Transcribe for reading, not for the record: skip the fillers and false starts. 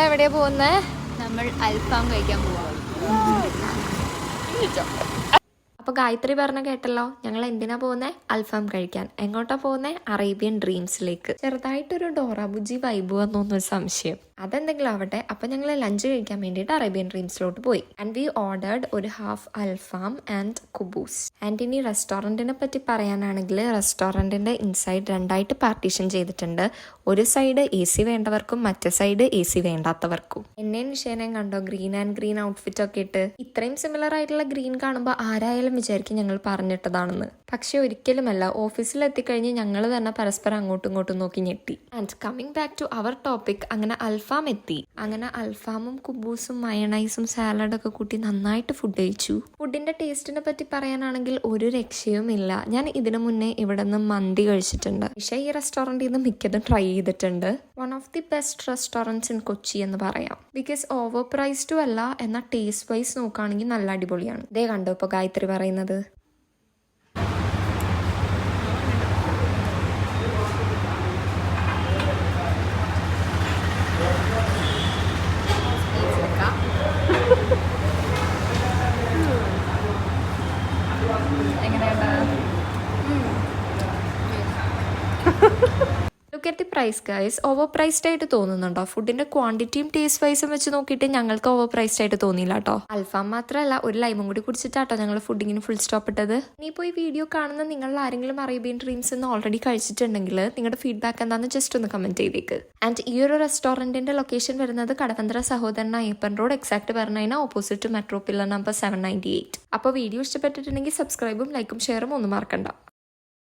എവിടെയാ പോകുന്നത്? നമ്മൾ അൽഫാം കഴിക്കാൻ പോവാം. അപ്പോൾ ഗായത്രി പറഞ്ഞ കേട്ടല്ലോ, ഞങ്ങൾ എന്തിനാ പോകുന്നത്? അൽഫാം കഴിക്കാൻ. എങ്ങോട്ടാ പോകുന്നത്? അറേബ്യൻ ഡ്രീംസിലേക്ക്. ചെറുതായിട്ടൊരു ഡോറാബുജി വൈബ് വന്നൊന്നൊരു സംശയം. അതെന്തെങ്കിലും ആവട്ടെ. അപ്പം ഞങ്ങൾ ലഞ്ച് കഴിക്കാൻ വേണ്ടിയിട്ട് അറേബ്യൻ ഡ്രീംസിലോട്ട് പോയി. ആൻഡ് വി ഓർഡേർഡ് ഒരു ഹാഫ് അൽഫാം ആൻഡ് കുബൂസ്. ആൻഡ് ഇനി റെസ്റ്റോറൻറ്റിനെ പറ്റി പറയാനാണെങ്കിൽ റെസ്റ്റോറൻറ്റിൻ്റെ ഇൻസൈഡ് രണ്ടായിട്ട് പാർട്ടീഷൻ ചെയ്തിട്ടുണ്ട്. ഒരു സൈഡ് എ സി വേണ്ടവർക്കും മറ്റേ സൈഡ് എ സി വേണ്ടാത്തവർക്കും. എന്നെയും നിഷേനയും കണ്ടോ ഗ്രീൻ ആൻഡ് ഗ്രീൻ ഔട്ട്ഫിറ്റ് ഒക്കെ ഇട്ട്? ഇത്രയും സിമിലർ ആയിട്ടുള്ള ഗ്രീൻ കാണുമ്പോൾ ആരായാലും വിചാരിക്കും ഞങ്ങൾ പറഞ്ഞിട്ടതാണെന്ന്. പക്ഷെ ഒരിക്കലുമല്ല. ഓഫീസിൽ എത്തിക്കഴിഞ്ഞ് ഞങ്ങൾ തന്നെ പരസ്പരം അങ്ങോട്ടും ഇങ്ങോട്ടും നോക്കി ഞെട്ടി. And coming back to our topic, അങ്ങനെ അൽഫാം എത്തി. അങ്ങനെ അൽഫാമും കുബൂസും മയണൈസും സാലഡൊക്കെ കൂട്ടി നന്നായിട്ട് ഫുഡ് കഴിച്ചു. ഫുഡിന്റെ ടേസ്റ്റിനെ പറ്റി പറയാനാണെങ്കിൽ ഒരു രക്ഷയും ഇല്ല. ഞാൻ ഇതിനു മുന്നേ ഇവിടെ നിന്ന് മന്തി കഴിച്ചിട്ടുണ്ട്. പക്ഷേ ഈ റെസ്റ്റോറൻറ്റിൽ നിന്ന് മിക്കതും ട്രൈ ചെയ്തിട്ടുണ്ട്. One of the best restaurants in Kochi എന്ന് പറയാം. ബിക്കോസ് ഓവർ പ്രൈസ്ഡും അല്ല, എന്നാൽ ടേസ്റ്റ് വൈസ് നോക്കുകയാണെങ്കിൽ നല്ല അടിപൊളിയാണ്. ഇതേ കണ്ടോ ഇപ്പോൾ ഗായത്രി പറയുന്നത്. Look at the price guys. Overpriced ആയിട്ട് തോന്നുന്നുണ്ടോ? ഫുഡിന്റെ ക്വാണ്ടിറ്റിയും ടേസ്റ്റ് വൈസും വെച്ച് നോക്കിയിട്ട് ഞങ്ങൾക്ക് ഓവർ പ്രൈസ്ഡ് ആയിട്ട് തോന്നിയില്ല കേട്ടോ. അൽഫാം മാത്രമല്ല, ഒരു ലൈമും കൂടി കുടിച്ചിട്ടാട്ടോ ഞങ്ങൾ ഫുഡിങ്ങിന് ഫുൾ സ്റ്റോപ്പ് ഇട്ടത്. ഇനിയിപ്പോൾ ഈ വീഡിയോ കാണുന്ന നിങ്ങൾ ആരെങ്കിലും അറേബ്യൻ ഡ്രീംസ് എന്ന് ഓൾറെഡി കഴിച്ചിട്ടുണ്ടെങ്കിൽ നിങ്ങളുടെ ഫീഡ്ബാക്ക് എന്താണെന്ന് ജസ്റ്റ് ഒന്ന് കമന്റ് ചെയ്തേക്ക്. ആൻഡ് ഈ ഒരു റെസ്റ്റോറൻറ്റിന്റെ ലൊക്കേഷൻ വരുന്നത് കടവന്ത്ര സഹോദരൻ അയ്യപ്പൻ റോഡ്, എക്സാക്ട് പറഞ്ഞതിന് ഓപ്പോസിറ്റ് മെട്രോ പില്ലർ നമ്പർ 798. അപ്പോൾ വീഡിയോ ഇഷ്ടപ്പെട്ടിട്ടുണ്ടെങ്കിൽ സബ്സ്ക്രൈബും ലൈക്കും ഷെയറും ഒന്നും മറക്കണ്ട.